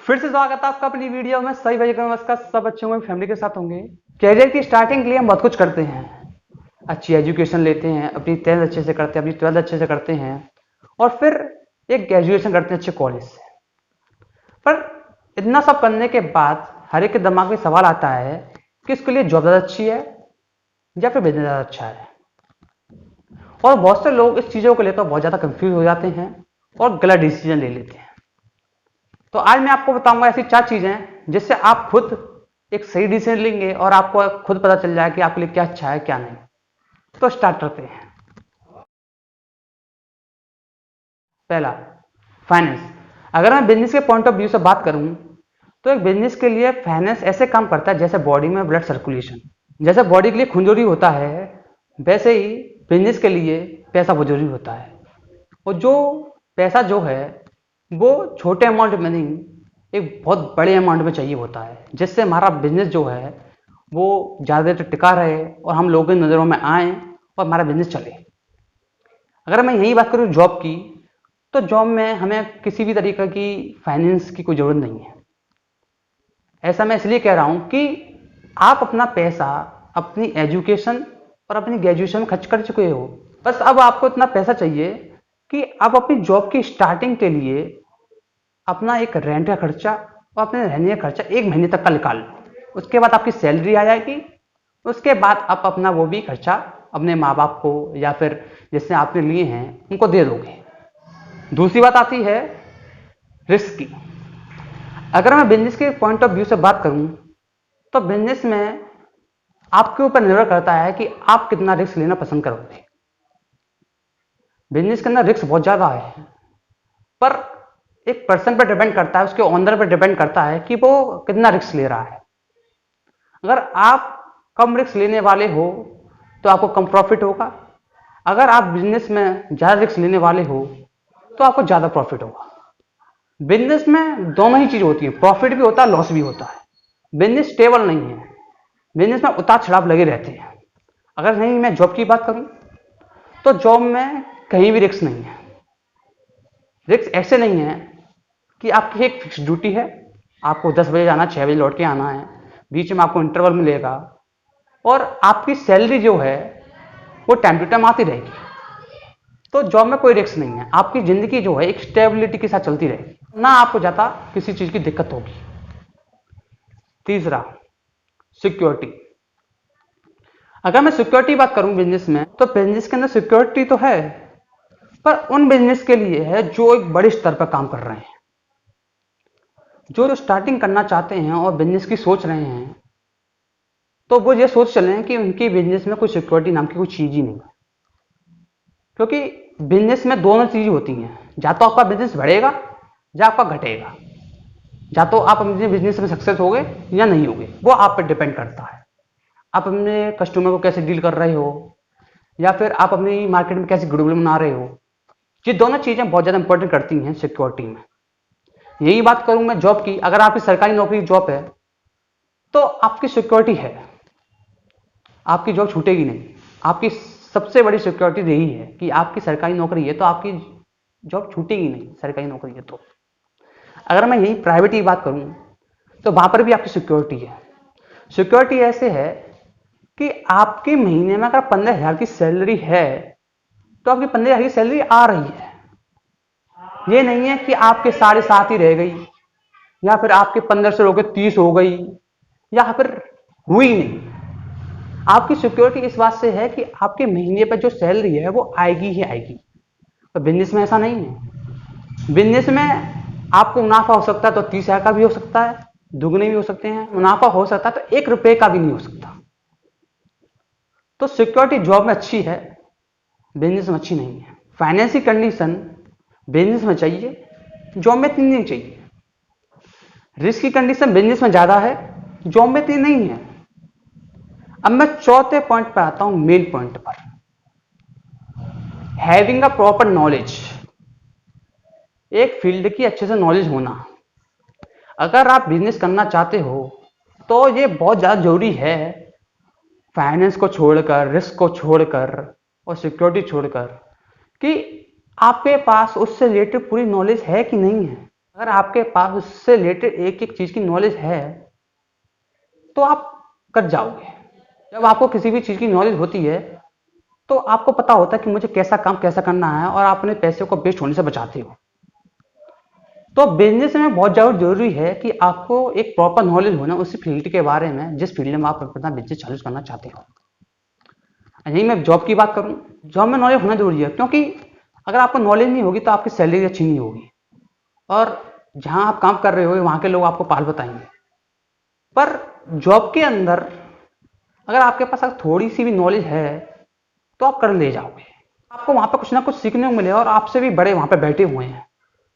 फिर से स्वागत है आपका अपनी वीडियो में। सही भाई नमस्कार, सब अच्छे होंगे, फैमिली के साथ होंगे। कैरियर की स्टार्टिंग के लिए हम बहुत कुछ करते हैं। अच्छी एजुकेशन लेते हैं, अपनी 10th अच्छे से करते हैं, अपनी 12th अच्छे से करते हैं और फिर एक ग्रेजुएशन करते हैं अच्छे कॉलेज से। पर इतना सब करने के बाद हर एक के दिमाग में सवाल आता है कि इसके लिए जॉब ज़्यादा अच्छी है या फिर बिजनेस ज़्यादा अच्छा है। और बहुत से लोग इस चीज़ों को लेकर बहुत ज़्यादा कंफ्यूज हो जाते हैं और गलत डिसीजन ले लेते हैं। तो आज मैं आपको बताऊंगा ऐसी 4 चीजें जिससे आप खुद एक सही डिसीजन लेंगे और आपको खुद पता चल जाए कि आपके लिए क्या अच्छा है क्या नहीं। तो स्टार्ट करते हैं। पहला, फाइनेंस। अगर मैं बिजनेस के पॉइंट ऑफ व्यू से बात करूं तो एक बिजनेस के लिए फाइनेंस ऐसे काम करता है जैसे बॉडी में ब्लड सर्कुलेशन। जैसे बॉडी के लिए खून जरूरी होता है वैसे ही बिजनेस के लिए पैसा बहुत जरूरी होता है। और जो पैसा जो है वो छोटे अमाउंट में नहीं, एक बहुत बड़े अमाउंट में चाहिए होता है जिससे हमारा बिजनेस जो है वो ज़्यादा देर तक टिका रहे और हम लोगों की नज़रों में आए और हमारा बिजनेस चले। अगर मैं यही बात करूँ जॉब की, तो जॉब में हमें किसी भी तरीके की फाइनेंस की कोई ज़रूरत नहीं है। ऐसा मैं इसलिए कह रहा हूँ कि आप अपना पैसा अपनी एजुकेशन और अपनी ग्रेजुएशन में खर्च कर चुके हो। बस अब आपको इतना पैसा चाहिए कि आप अपनी जॉब की स्टार्टिंग के लिए अपना एक रेंट का खर्चा और अपने रहने का खर्चा 1 महीने तक का निकाल लो। उसके बाद आपकी सैलरी आ जाएगी। उसके बाद आप अपना वो भी खर्चा अपने माँ बाप को या फिर जिससे आपने लिए हैं उनको दे दोगे। दूसरी बात आती है रिस्क की। अगर मैं बिजनेस के पॉइंट ऑफ व्यू से बात करूं तो बिजनेस में आपके ऊपर निर्भर करता है कि आप कितना रिस्क लेना पसंद करोगे। बिजनेस के अंदर रिस्क बहुत ज़्यादा है, पर एक पर्सन पर डिपेंड करता है, उसके ओनर पर डिपेंड करता है कि वो कितना रिस्क ले रहा है। अगर आप कम रिस्क लेने वाले हो तो आपको कम प्रॉफिट होगा। अगर आप बिजनेस में ज़्यादा रिस्क लेने वाले हो तो आपको ज़्यादा प्रॉफिट होगा। बिजनेस में दोनों ही चीज़ होती है, प्रॉफिट भी होता है, लॉस भी होता है। बिजनेस स्टेबल नहीं है, बिजनेस में उतार चढ़ाव लगे रहते हैं। अगर नहीं मैं जॉब की बात करूं तो जॉब में कहीं भी रिस्क नहीं है। रिस्क ऐसे नहीं है कि आपकी एक फिक्स ड्यूटी है, आपको 10 बजे जाना, 6 बजे लौट के आना है, बीच में आपको इंटरवल मिलेगा और आपकी सैलरी जो है वो टाइम टू टाइम आती रहेगी। तो जॉब में कोई रिस्क नहीं है, आपकी जिंदगी जो है एक स्टेबिलिटी के साथ चलती रहेगी, ना आपको ज़्यादा किसी चीज़ की दिक्कत होगी। तीसरा, सिक्योरिटी। अगर मैं सिक्योरिटी बात करूं बिजनेस में तो बिजनेस के अंदर सिक्योरिटी तो है, पर उन बिजनेस के लिए है जो एक बड़े स्तर पर काम कर रहे हैं, जो स्टार्टिंग करना चाहते हैं और बिजनेस की सोच रहे हैं। तो वो ये सोच चले हैं कि उनकी बिजनेस में कोई सिक्योरिटी नाम की कोई चीज़ ही नहीं है। क्योंकि बिजनेस में दोनों चीज़ होती हैं, या तो आपका बिजनेस बढ़ेगा या आपका घटेगा। या तो आप अपने बिजनेस में सक्सेस होगे या नहीं होगे, वो आप पर डिपेंड करता है। आप अपने कस्टमर को कैसे डील कर रहे हो या फिर आप अपनी मार्केट में कैसे गुडविल बना रहे हो। ये दोनों चीज़ें बहुत ज़्यादा इंपॉर्टेंट करती हैं सिक्योरिटी में। यही बात करूं मैं जॉब की, अगर आपकी सरकारी नौकरी की जॉब है तो आपकी सिक्योरिटी है, आपकी जॉब छूटेगी नहीं। आपकी सबसे बड़ी सिक्योरिटी यही है कि आपकी सरकारी नौकरी है तो आपकी जॉब छूटेगी नहीं, सरकारी नौकरी है तो। अगर मैं यही प्राइवेट की बात करूं तो वहां पर भी आपकी सिक्योरिटी है। सिक्योरिटी ऐसे है कि आपके महीने में अगर 15,000 की सैलरी है तो आपकी 15,000 की सैलरी आ रही है। ये नहीं है कि आपके 7.5 ही रह गई या फिर आपके 15 से रोके 30 हो गई या फिर हुई नहीं। आपकी सिक्योरिटी इस बात से है कि आपके महीने पर जो सैलरी है वो आएगी ही आएगी। तो बिजनेस में ऐसा नहीं है। बिजनेस में आपको मुनाफा हो सकता है तो 30,000 का भी हो सकता है, दुगने भी हो सकते हैं। मुनाफा हो सकता है तो 1 रुपए का भी नहीं हो सकता। तो सिक्योरिटी जॉब में अच्छी है, बिजनेस में अच्छी नहीं है। फाइनेंस की कंडीशन बिजनेस में चाहिए, जॉब में इतनी नहीं चाहिए। रिस्क की कंडीशन बिजनेस में ज्यादा है, जॉब में इतनी नहीं है। अब मैं चौथे पॉइंट पर आता हूं, मेन पॉइंट पर, हैविंग अ प्रॉपर नॉलेज। एक फील्ड की अच्छे से नॉलेज होना। अगर आप बिजनेस करना चाहते हो तो ये बहुत ज्यादा जरूरी है, फाइनेंस को छोड़कर, रिस्क को छोड़कर और सिक्योरिटी छोड़कर, कि आपके पास उससे रिलेटेड पूरी नॉलेज है कि नहीं है। अगर आपके पास उससे रिलेटेड एक एक चीज की नॉलेज है तो आप कर जाओगे। जब आपको किसी भी चीज की नॉलेज होती है तो आपको पता होता है कि मुझे कैसा काम कैसा करना है और आप अपने पैसे को वेस्ट होने से बचाते हो। तो बिजनेस में बहुत ज़्यादा जरूरी है कि आपको एक प्रॉपर नॉलेज होना उस फील्ड के बारे में जिस फील्ड में आप अपना बिजनेस चालू करना चाहते हो। यही मैं जॉब की बात करूं, जॉब में नॉलेज होना जरूरी है, क्योंकि अगर आपको नॉलेज नहीं होगी तो आपकी सैलरी अच्छी नहीं होगी और जहां आप काम कर रहे हो वहां के लोग आपको पाल बताएंगे। पर जॉब के अंदर अगर आपके पास अगर थोड़ी सी भी नॉलेज है तो आप कर ले जाओगे। आपको वहां पर कुछ ना कुछ सीखने को मिलेगा और आपसे भी बड़े वहां पर बैठे हुए हैं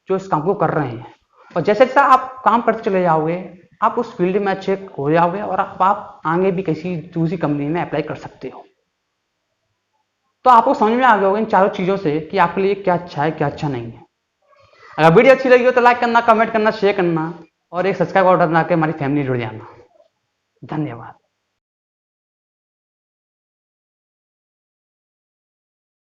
जो इस काम को कर रहे हैं। और जैसे जैसे आप काम करते चले जाओगे आप उस फील्ड में अच्छे हो जाओगे और आप आगे भी किसी दूसरी कंपनी में अप्लाई कर सकते हो। तो आपको समझ में आ गया होगा इन चारों चीजों से कि आपके लिए क्या अच्छा है क्या अच्छा नहीं है। अगर वीडियो अच्छी लगी हो तो लाइक करना, कमेंट करना, शेयर करना और एक सब्सक्राइब बटन बना के हमारी फैमिली जुड़ जाना। धन्यवाद।